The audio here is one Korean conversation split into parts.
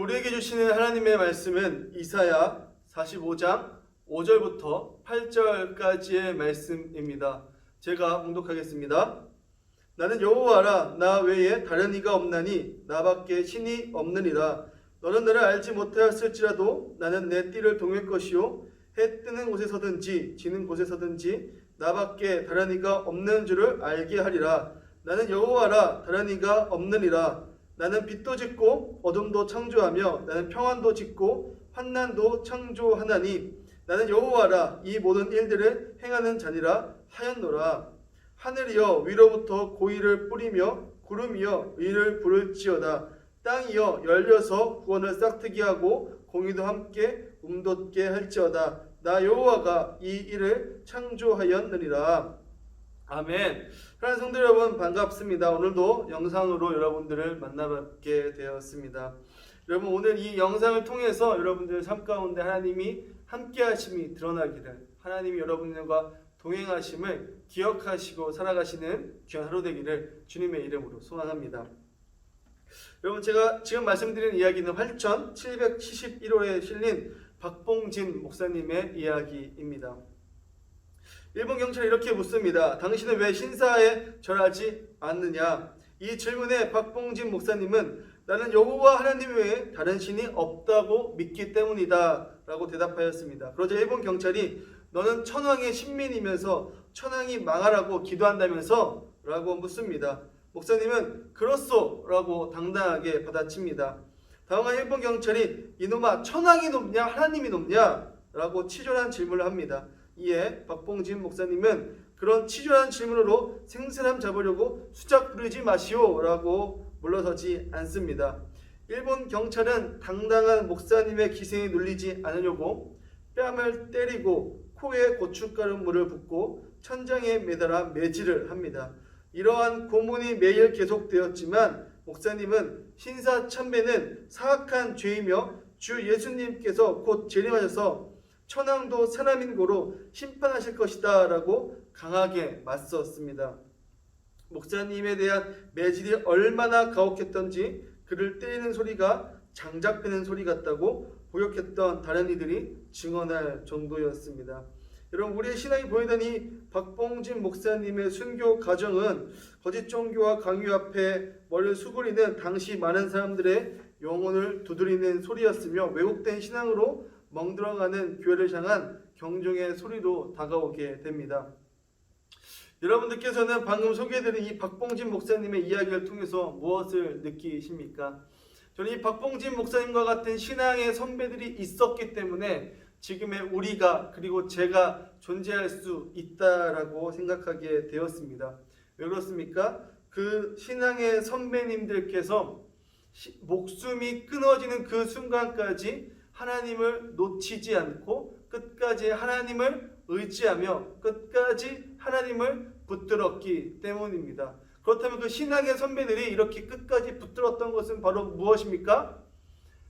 우리에게 주시는 하나님의 말씀은 이사야 45장 5절부터 8절까지의 말씀입니다. 제가 봉독하겠습니다. 나는 여호와라, 나 외에 다른 이가 없나니 나밖에 신이 없느니라. 너는 나를 알지 못하였을지라도 나는 내 띠를 동일 것이요 해 뜨는 곳에서든지 지는 곳에서든지 나밖에 다른 이가 없는 줄을 알게 하리라. 나는 여호와라, 다른 이가 없느니라. 나는 빛도 짓고 어둠도 창조하며 나는 평안도 짓고 환난도 창조하나니 나는 여호와라, 이 모든 일들을 행하는 자니라 하였노라. 하늘이여 위로부터 고의를 뿌리며 구름이여 의를 부를지어다. 땅이여 열려서 구원을 싹트게 하고 공의도 함께 움돋게 할지어다. 나 여호와가 이 일을 창조하였느니라. 아멘. 사랑하는 성도 여러분, 반갑습니다. 오늘도 영상으로 여러분들을 만나뵙게 되었습니다. 여러분, 오늘 이 영상을 통해서 여러분들 삶 가운데 하나님이 함께 하심이 드러나기를, 하나님이 여러분들과 동행하심을 기억하시고 살아가시는 귀한 하루 되기를 주님의 이름으로 소망합니다. 여러분, 제가 지금 말씀드리는 이야기는 활전 771호에 실린 박봉진 목사님의 이야기입니다. 일본 경찰이 이렇게 묻습니다. 당신은 왜 신사에 절하지 않느냐? 이 질문에 박봉진 목사님은 나는 여호와 하나님 외에 다른 신이 없다고 믿기 때문이다 라고 대답하였습니다. 그러자 일본 경찰이 너는 천황의 신민이면서 천황이 망하라고 기도한다면서? 라고 묻습니다. 목사님은 그렇소 라고 당당하게 받아칩니다. 당황한 일본 경찰이 이놈아, 천황이 높냐 하나님이 높냐? 라고 치졸한 질문을 합니다. 이에 박봉진 목사님은 그런 치졸한 질문으로 생사람 잡으려고 수작 부리지 마시오 라고 물러서지 않습니다. 일본 경찰은 당당한 목사님의 기생에 눌리지 않으려고 뺨을 때리고 코에 고춧가루 물을 붓고 천장에 매달아 매질을 합니다. 이러한 고문이 매일 계속되었지만 목사님은 신사참배는 사악한 죄이며 주 예수님께서 곧 재림하셔서 천황도 사람인 고로 심판하실 것이다 라고 강하게 맞섰습니다. 목사님에 대한 매질이 얼마나 가혹했던지 그를 때리는 소리가 장작 패는 소리 같다고 보역했던 다른 이들이 증언할 정도였습니다. 여러분, 우리의 신앙이 보이던 이 박봉진 목사님의 순교 과정은 거짓 종교와 강요 앞에 머리를 수그리는 당시 많은 사람들의 영혼을 두드리는 소리였으며 왜곡된 신앙으로 멍들어가는 교회를 향한 경종의 소리로 다가오게 됩니다. 여러분들께서는 방금 소개해드린 이 박봉진 목사님의 이야기를 통해서 무엇을 느끼십니까? 저는 이 박봉진 목사님과 같은 신앙의 선배들이 있었기 때문에 지금의 우리가 그리고 제가 존재할 수 있다라고 생각하게 되었습니다. 왜 그렇습니까? 그 신앙의 선배님들께서 목숨이 끊어지는 그 순간까지 하나님을 놓치지 않고 끝까지 하나님을 의지하며 끝까지 하나님을 붙들었기 때문입니다. 그렇다면 그 신앙의 선배들이 이렇게 끝까지 붙들었던 것은 바로 무엇입니까?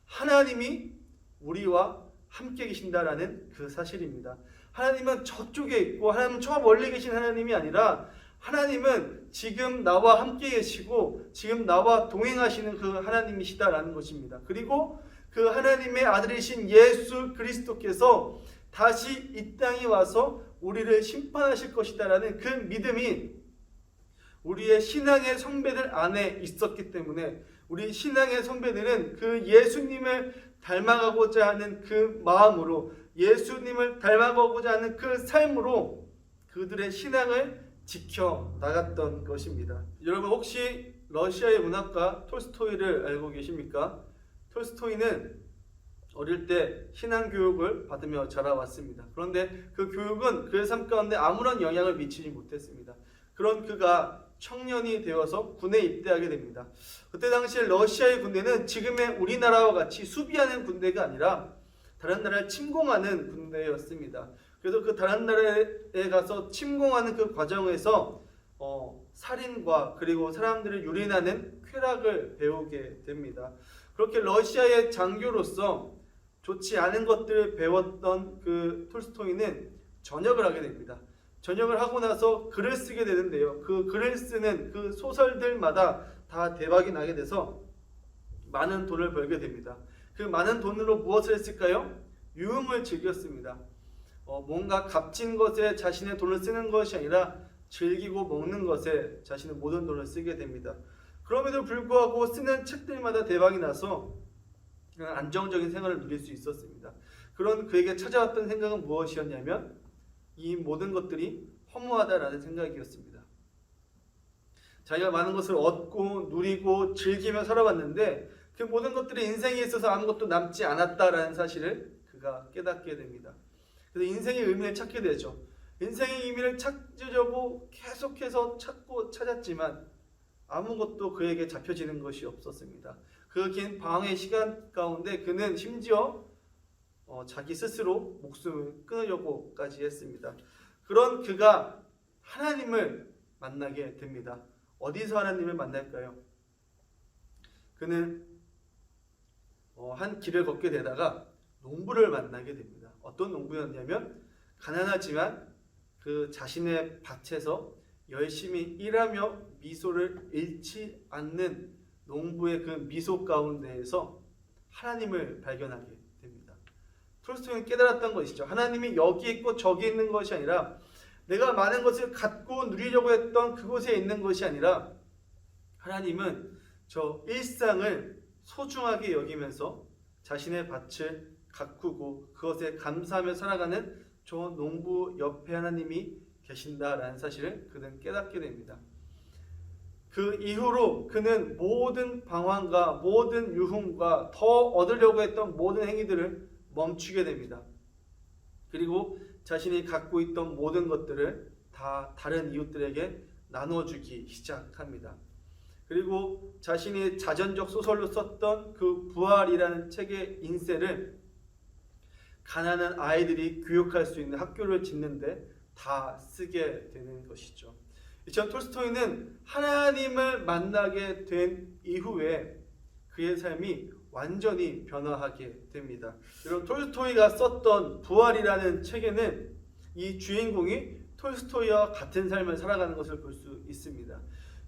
하나님이 우리와 함께 계신다라는 그 사실입니다. 하나님은 저쪽에 있고 하나님은 저 멀리 계신 하나님이 아니라 하나님은 지금 나와 함께 계시고 지금 나와 동행하시는 그 하나님이시다라는 것입니다. 그리고 그 하나님의 아들이신 예수 그리스도께서 다시 이 땅에 와서 우리를 심판하실 것이다라는 그 믿음이 우리의 신앙의 선배들 안에 있었기 때문에 우리 신앙의 선배들은 그 예수님을 닮아가고자 하는 그 마음으로 예수님을 닮아가고자 하는 그 삶으로 그들의 신앙을 지켜나갔던 것입니다. 여러분, 혹시 러시아의 문학가 톨스토이를 알고 계십니까? 톨스토이는 어릴 때 신앙교육을 받으며 자라왔습니다. 그런데 그 교육은 그의 삶 가운데 아무런 영향을 미치지 못했습니다. 그런 그가 청년이 되어서 군에 입대하게 됩니다. 그때 당시에 러시아의 군대는 지금의 우리나라와 같이 수비하는 군대가 아니라 다른 나라를 침공하는 군대였습니다. 그래서 그 다른 나라에 가서 침공하는 그 과정에서 살인과 그리고 사람들을 유린하는 쾌락을 배우게 됩니다. 그렇게 러시아의 장교로서 좋지 않은 것들을 배웠던 그 톨스토이는 전역을 하게 됩니다. 전역을 하고 나서 글을 쓰게 되는데요. 그 글을 쓰는 그 소설들마다 다 대박이 나게 돼서 많은 돈을 벌게 됩니다. 그 많은 돈으로 무엇을 했을까요? 유흥을 즐겼습니다. 뭔가 값진 것에 자신의 돈을 쓰는 것이 아니라 즐기고 먹는 것에 자신의 모든 돈을 쓰게 됩니다. 그럼에도 불구하고 쓰는 책들마다 대박이 나서 안정적인 생활을 누릴 수 있었습니다. 그런 그에게 찾아왔던 생각은 무엇이었냐면 이 모든 것들이 허무하다라는 생각이었습니다. 자기가 많은 것을 얻고 누리고 즐기며 살아왔는데 그 모든 것들이 인생에 있어서 아무것도 남지 않았다라는 사실을 그가 깨닫게 됩니다. 그래서 인생의 의미를 찾게 되죠. 인생의 의미를 찾으려고 계속해서 찾고 찾았지만 아무것도 그에게 잡혀지는 것이 없었습니다. 그 긴 방황의 시간 가운데 그는 심지어 자기 스스로 목숨을 끊으려고까지 했습니다. 그런 그가 하나님을 만나게 됩니다. 어디서 하나님을 만날까요? 그는 한 길을 걷게 되다가 농부를 만나게 됩니다. 어떤 농부였냐면 가난하지만 그 자신의 밭에서 열심히 일하며 미소를 잃지 않는 농부의 그 미소 가운데에서 하나님을 발견하게 됩니다. 톨스토이는 깨달았던 것이죠. 하나님이 여기 있고 저기 있는 것이 아니라 내가 많은 것을 갖고 누리려고 했던 그곳에 있는 것이 아니라 하나님은 저 일상을 소중하게 여기면서 자신의 밭을 가꾸고 그것에 감사하며 살아가는 저 농부 옆에 하나님이 계신다라는 사실을 그는 깨닫게 됩니다. 그 이후로 그는 모든 방황과 모든 유흥과 더 얻으려고 했던 모든 행위들을 멈추게 됩니다. 그리고 자신이 갖고 있던 모든 것들을 다 다른 이웃들에게 나눠주기 시작합니다. 그리고 자신이 자전적 소설로 썼던 그 부활이라는 책의 인쇄를 가난한 아이들이 교육할 수 있는 학교를 짓는데 다 쓰게 되는 것이죠. 이처럼 톨스토이는 하나님을 만나게 된 이후에 그의 삶이 완전히 변화하게 됩니다. 여러분, 톨스토이가 썼던 부활이라는 책에는 이 주인공이 톨스토이와 같은 삶을 살아가는 것을 볼 수 있습니다.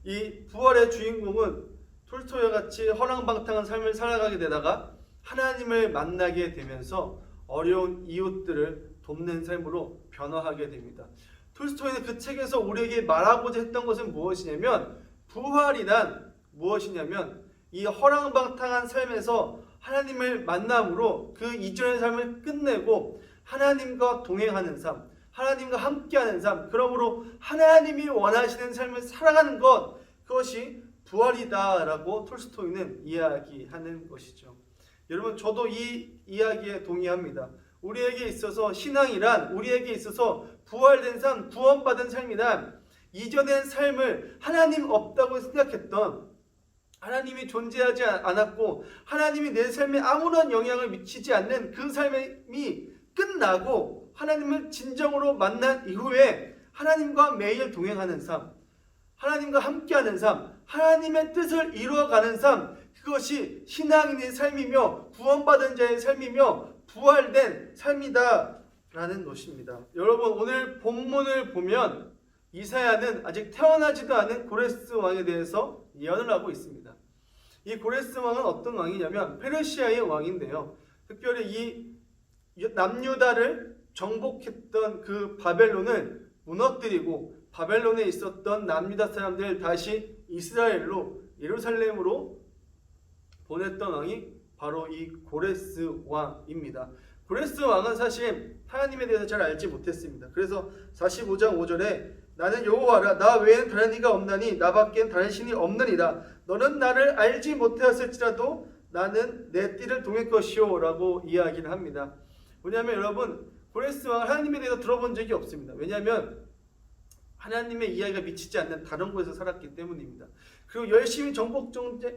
이 부활의 주인공은 톨스토이와 같이 허랑방탕한 삶을 살아가게 되다가 하나님을 만나게 되면서 어려운 이웃들을 돕는 삶으로 변화하게 됩니다. 톨스토이는 그 책에서 우리에게 말하고자 했던 것은 무엇이냐면 부활이란 무엇이냐면 이 허랑방탕한 삶에서 하나님을 만남으로 그 이전의 삶을 끝내고 하나님과 동행하는 삶, 하나님과 함께하는 삶, 그러므로 하나님이 원하시는 삶을 살아가는 것, 그것이 부활이다라고 톨스토이는 이야기하는 것이죠. 여러분, 저도 이 이야기에 동의합니다. 우리에게 있어서 신앙이란, 우리에게 있어서 부활된 삶, 구원받은 삶이란 이전의 삶을 하나님 없다고 생각했던, 하나님이 존재하지 않았고 하나님이 내 삶에 아무런 영향을 미치지 않는 그 삶이 끝나고 하나님을 진정으로 만난 이후에 하나님과 매일 동행하는 삶, 하나님과 함께하는 삶, 하나님의 뜻을 이루어가는 삶, 그것이 신앙인의 삶이며 구원받은 자의 삶이며 부활된 삶이다라는 것입니다. 여러분, 오늘 본문을 보면 이사야는 아직 태어나지도 않은 고레스 왕에 대해서 예언을 하고 있습니다. 이 고레스 왕은 어떤 왕이냐면 페르시아의 왕인데요. 특별히 이 남유다를 정복했던 그 바벨론을 무너뜨리고 바벨론에 있었던 남유다 사람들 다시 이스라엘로 예루살렘으로 보냈던 왕이 바로 이 고레스 왕입니다. 고레스 왕은 사실 하나님에 대해서 잘 알지 못했습니다. 그래서 45장 5절에 나는 여호와라, 나 외에는 다른 이가 없나니 나밖엔 다른 신이 없느니라. 너는 나를 알지 못하였을지라도 나는 내 띠를 동일 것이요 라고 이야기를 합니다. 왜냐하면 여러분, 고레스 왕은 하나님에 대해서 들어본 적이 없습니다. 왜냐하면 하나님의 이야기가 미치지 않는 다른 곳에서 살았기 때문입니다. 그리고 열심히 정복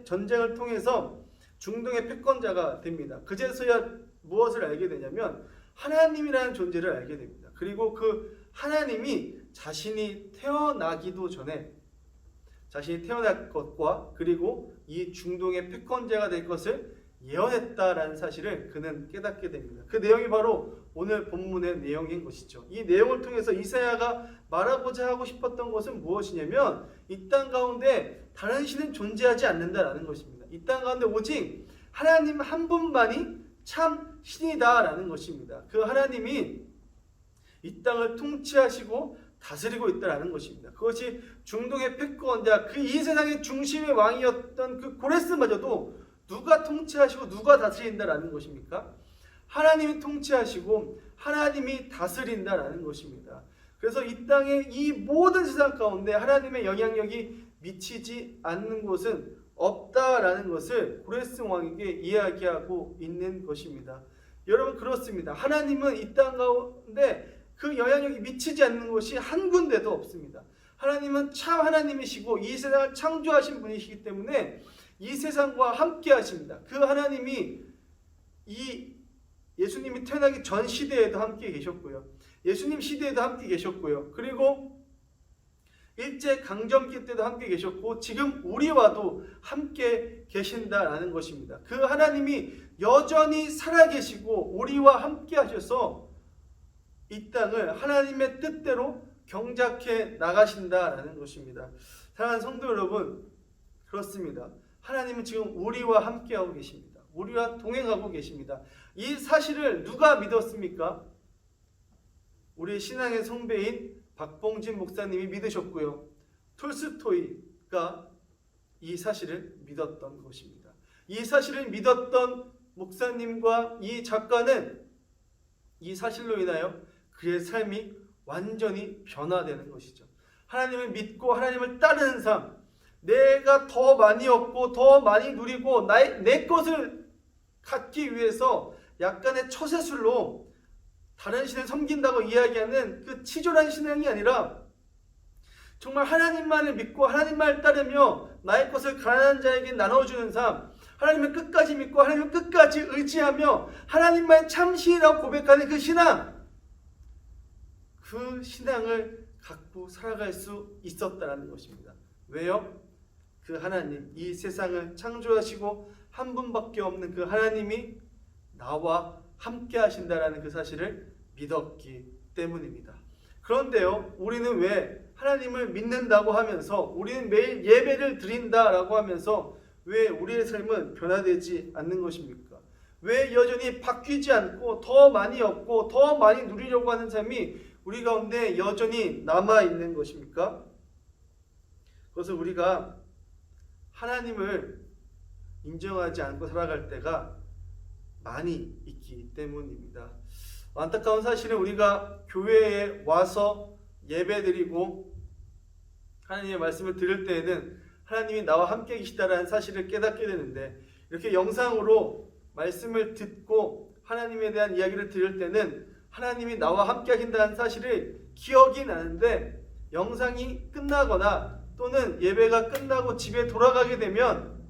전쟁을 통해서 중동의 패권자가 됩니다. 그제서야 무엇을 알게 되냐면 하나님이라는 존재를 알게 됩니다. 그리고 그 하나님이 자신이 태어나기도 전에 자신이 태어날 것과 그리고 이 중동의 패권자가 될 것을 예언했다라는 사실을 그는 깨닫게 됩니다. 그 내용이 바로 오늘 본문의 내용인 것이죠. 이 내용을 통해서 이사야가 말하고자 하고 싶었던 것은 무엇이냐면 이 땅 가운데 다른 신은 존재하지 않는다라는 것입니다. 이 땅 가운데 오직 하나님 한 분만이 참 신이다라는 것입니다. 그 하나님이 이 땅을 통치하시고 다스리고 있다라는 것입니다. 그것이 중동의 패권자, 그 이 세상의 중심의 왕이었던 그 고레스마저도 누가 통치하시고 누가 다스린다라는 것입니까? 하나님이 통치하시고 하나님이 다스린다라는 것입니다. 그래서 이 땅의 이 모든 세상 가운데 하나님의 영향력이 미치지 않는 곳은 없다라는 것을 고레스 왕에게 이야기하고 있는 것입니다. 여러분, 그렇습니다. 하나님은 이 땅 가운데 그 영향력이 미치지 않는 곳이 한 군데도 없습니다. 하나님은 참 하나님이시고 이 세상을 창조하신 분이시기 때문에 이 세상과 함께 하십니다. 그 하나님이 이 예수님이 태어나기 전 시대에도 함께 계셨고요. 예수님 시대에도 함께 계셨고요. 그리고 일제강점기 때도 함께 계셨고 지금 우리와도 함께 계신다라는 것입니다. 그 하나님이 여전히 살아계시고 우리와 함께 하셔서 이 땅을 하나님의 뜻대로 경작해 나가신다라는 것입니다. 사랑하는 성도 여러분, 그렇습니다. 하나님은 지금 우리와 함께하고 계십니다. 우리와 동행하고 계십니다. 이 사실을 누가 믿었습니까? 우리 신앙의 선배인 박봉진 목사님이 믿으셨고요. 톨스토이가 이 사실을 믿었던 것입니다. 이 사실을 믿었던 목사님과 이 작가는 이 사실로 인하여 그의 삶이 완전히 변화되는 것이죠. 하나님을 믿고 하나님을 따르는 삶, 내가 더 많이 얻고 더 많이 누리고 내 것을 갖기 위해서 약간의 처세술로 다른 신을 섬긴다고 이야기하는 그 치졸한 신앙이 아니라 정말 하나님만을 믿고 하나님만을 따르며 나의 것을 가난한 자에게 나눠주는 삶, 하나님을 끝까지 믿고 하나님을 끝까지 의지하며 하나님만의 참신이라고 고백하는 그 신앙, 그 신앙을 갖고 살아갈 수 있었다는 것입니다. 왜요? 그 하나님, 이 세상을 창조하시고 한 분밖에 없는 그 하나님이 나와 함께 하신다라는 그 사실을 믿었기 때문입니다. 그런데요, 우리는 왜 하나님을 믿는다고 하면서 우리는 매일 예배를 드린다라고 하면서 왜 우리의 삶은 변화되지 않는 것입니까? 왜 여전히 바뀌지 않고 더 많이 얻고 더 많이 누리려고 하는 삶이 우리 가운데 여전히 남아있는 것입니까? 그것은 우리가 하나님을 인정하지 않고 살아갈 때가 많이 있기 때문입니다. 안타까운 사실은 우리가 교회에 와서 예배드리고 하나님의 말씀을 들을 때에는 하나님이 나와 함께 계시다라는 사실을 깨닫게 되는데, 이렇게 영상으로 말씀을 듣고 하나님에 대한 이야기를 들을 때는 하나님이 나와 함께 하신다는 사실을 기억이 나는데, 영상이 끝나거나 또는 예배가 끝나고 집에 돌아가게 되면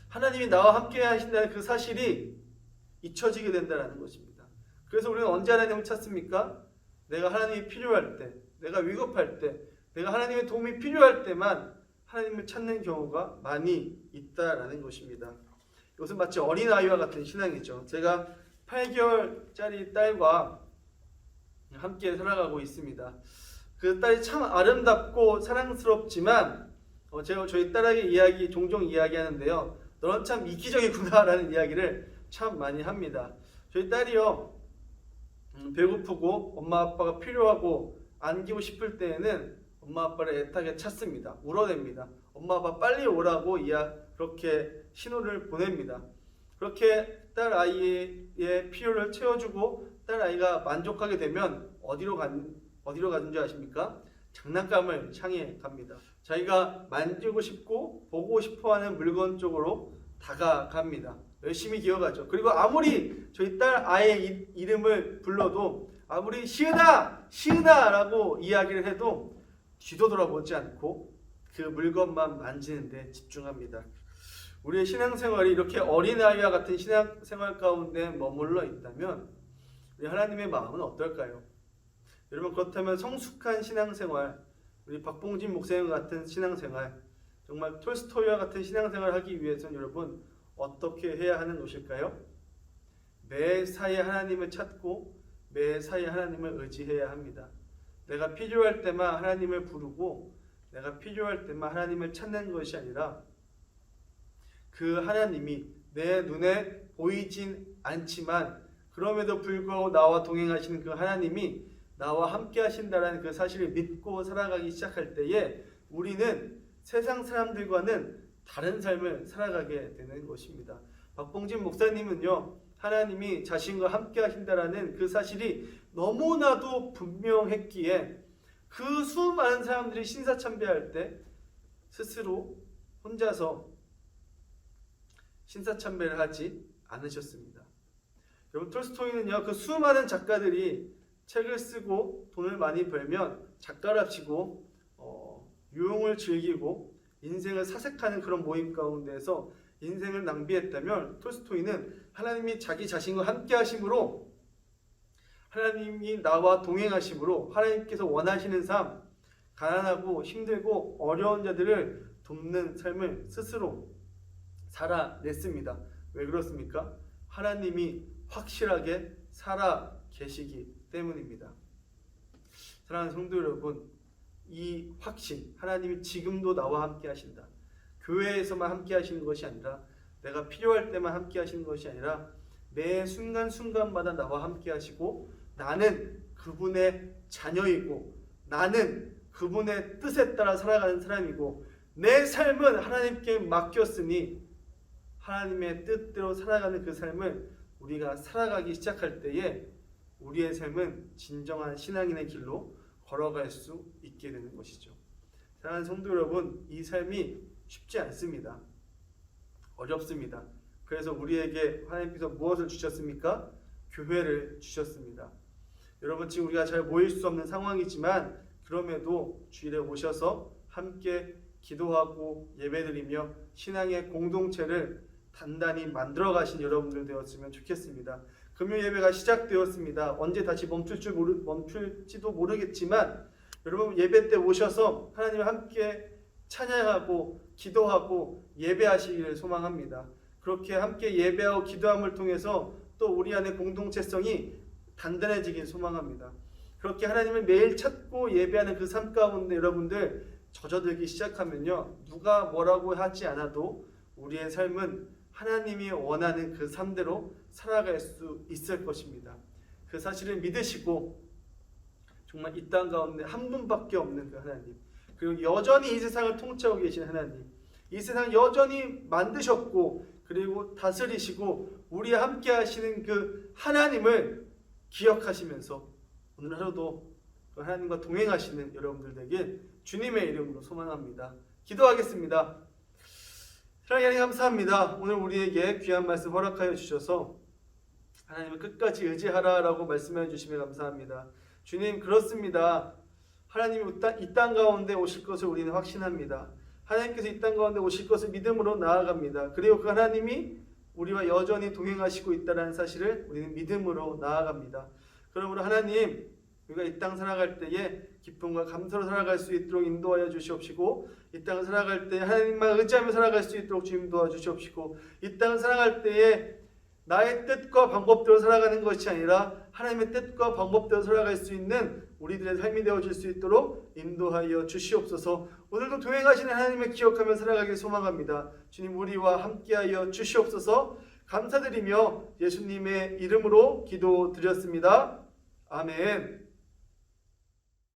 하나님이 나와 함께 하신다는 그 사실이 잊혀지게 된다는 것입니다. 그래서 우리는 언제 하나님을 찾습니까? 내가 하나님이 필요할 때, 내가 위급할 때, 내가 하나님의 도움이 필요할 때만 하나님을 찾는 경우가 많이 있다라는 것입니다. 이것은 마치 어린아이와 같은 신앙이죠. 제가 8개월짜리 딸과 함께 살아가고 있습니다. 그 딸이 참 아름답고 사랑스럽지만 저희 딸에게 종종 이야기하는데요. 너는 참 이기적이구나라는 이야기를 참 많이 합니다. 저희 딸이요, 배고프고 엄마 아빠가 필요하고 안기고 싶을 때에는 엄마 아빠를 애타게 찾습니다. 울어댑니다. 엄마 아빠 빨리 오라고 그렇게 신호를 보냅니다. 그렇게 딸 아이의 필요를 채워주고 딸 아이가 만족하게 되면 어디로 가는 줄 아십니까? 장난감을 향해 갑니다. 자기가 만지고 싶고 보고 싶어하는 물건 쪽으로 다가갑니다. 열심히 기어가죠. 그리고 아무리 저희 딸 아이의 이름을 불러도, 아무리 시은아! 시은아! 라고 이야기를 해도 뒤도 돌아보지 않고 그 물건만 만지는 데 집중합니다. 우리의 신앙생활이 이렇게 어린아이와 같은 신앙생활 가운데 머물러 있다면 우리 하나님의 마음은 어떨까요? 여러분, 그렇다면 성숙한 신앙생활, 우리 박봉진 목사님 같은 신앙생활, 정말 톨스토이와 같은 신앙생활을 하기 위해서는 여러분 어떻게 해야 하는 것일까요? 매사에 하나님을 찾고 매사에 하나님을 의지해야 합니다. 내가 필요할 때만 하나님을 부르고 내가 필요할 때만 하나님을 찾는 것이 아니라 그 하나님이 내 눈에 보이진 않지만 그럼에도 불구하고 나와 동행하시는 그 하나님이 나와 함께 하신다라는 그 사실을 믿고 살아가기 시작할 때에 우리는 세상 사람들과는 다른 삶을 살아가게 되는 것입니다. 박봉진 목사님은요, 하나님이 자신과 함께 하신다라는 그 사실이 너무나도 분명했기에 그 수많은 사람들이 신사참배할 때 스스로 혼자서 신사참배를 하지 않으셨습니다. 여러분, 톨스토이는요, 그 수많은 작가들이 책을 쓰고 돈을 많이 벌면 작가랍시고 유흥을 즐기고 인생을 사색하는 그런 모임 가운데서 인생을 낭비했다면, 톨스토이는 하나님이 자기 자신과 함께 하심으로, 하나님이 나와 동행하심으로 하나님께서 원하시는 삶, 가난하고 힘들고 어려운 자들을 돕는 삶을 스스로 살아냈습니다. 왜 그렇습니까? 하나님이 확실하게 살아 계시기 때문입니다. 사랑하는 성도 여러분, 이 확신, 하나님이 지금도 나와 함께 하신다. 교회에서만 함께 하시는 것이 아니라, 내가 필요할 때만 함께 하시는 것이 아니라 매 순간순간마다 나와 함께 하시고, 나는 그분의 자녀이고 나는 그분의 뜻에 따라 살아가는 사람이고 내 삶은 하나님께 맡겼으니 하나님의 뜻대로 살아가는 그 삶을 우리가 살아가기 시작할 때에 우리의 삶은 진정한 신앙인의 길로 걸어갈 수 있게 되는 것이죠. 사랑하는 성도 여러분, 이 삶이 쉽지 않습니다. 어렵습니다. 그래서 우리에게 하나님께서 무엇을 주셨습니까? 교회를 주셨습니다. 여러분, 지금 우리가 잘 모일 수 없는 상황이지만 그럼에도 주일에 오셔서 함께 기도하고 예배드리며 신앙의 공동체를 단단히 만들어 가신 여러분들 되었으면 좋겠습니다. 금요 예배가 시작되었습니다. 언제 다시 멈출지도 모르겠지만 여러분, 예배 때 오셔서 하나님과 함께 찬양하고 기도하고 예배하시기를 소망합니다. 그렇게 함께 예배하고 기도함을 통해서 또 우리 안의 공동체성이 단단해지길 소망합니다. 그렇게 하나님을 매일 찾고 예배하는 그 삶 가운데 여러분들 젖어들기 시작하면요, 누가 뭐라고 하지 않아도 우리의 삶은 하나님이 원하는 그 삶대로 살아갈 수 있을 것입니다. 그 사실을 믿으시고 정말 이 땅 가운데 한 분밖에 없는 그 하나님, 그리고 여전히 이 세상을 통치하고 계신 하나님, 이 세상 여전히 만드셨고 그리고 다스리시고 우리와 함께 하시는 그 하나님을 기억하시면서 오늘 하루도 그 하나님과 동행하시는 여러분들 되길 주님의 이름으로 소망합니다. 기도하겠습니다. 사랑하는 하나님, 감사합니다. 오늘 우리에게 귀한 말씀 허락하여 주셔서 하나님을 끝까지 의지하라라고 말씀해 주시면 감사합니다. 주님, 그렇습니다. 하나님이 이 땅 가운데 오실 것을 우리는 확신합니다. 하나님께서 이 땅 가운데 오실 것을 믿음으로 나아갑니다. 그리고 그 하나님이 우리와 여전히 동행하시고 있다는 사실을 우리는 믿음으로 나아갑니다. 그러므로 하나님, 우리가 이 땅 살아갈 때에 기쁨과 감사로 살아갈 수 있도록 인도하여 주시옵시고, 이 땅을 살아갈 때 하나님만 의지하며 살아갈 수 있도록 주님 도와주시옵시고, 이 땅을 살아갈 때에 나의 뜻과 방법대로 살아가는 것이 아니라 하나님의 뜻과 방법대로 살아갈 수 있는 우리들의 삶이 되어질 수 있도록 인도하여 주시옵소서. 오늘도 동행하시는 하나님을 기억하며 살아가길 소망합니다. 주님, 우리와 함께하여 주시옵소서. 감사드리며 예수님의 이름으로 기도드렸습니다. 아멘.